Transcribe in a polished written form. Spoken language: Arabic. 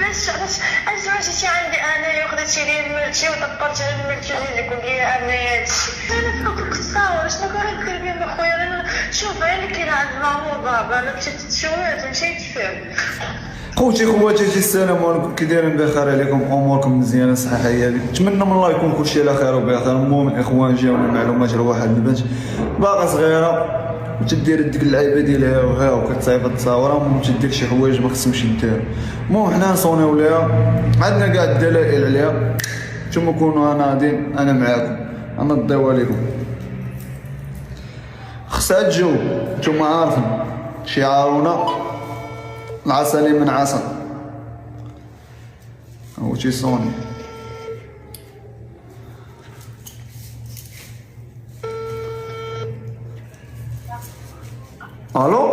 علاش جيتي عندي انايا وخديتي لي مرتي ودبرتي على مرتي اللي قول لي انايا هادشي انا فوق التصاور شنو باغي ندير بهم اخويا انا شوف انا كاين عند ماما وبابا انا مشيت تشوات مشيت فيهم خواتاتي السلام عليكم، كي دايرين؟ بخير عليكم؟ اموركم مزيانه صحيحه؟ نتمنى من الله يكون كلشي على خير وبخير. المهم الاخوان جاونا معلومات على واحد البنت باقا صغيره وتدير ديك اللعيبه ديالها وها وكتصايب تصاورها وتدير شي حوايج ما خصهمش يدير. المهم حنا نصونيو ليها، عندنا كاع الدلائل عليها، نتوما كونوا ناضين انا معاكم، انا نضيو عليكم. خصها تجاوب، نتوما عارفين شعارنا العسل من عسل. هو تيصوني الو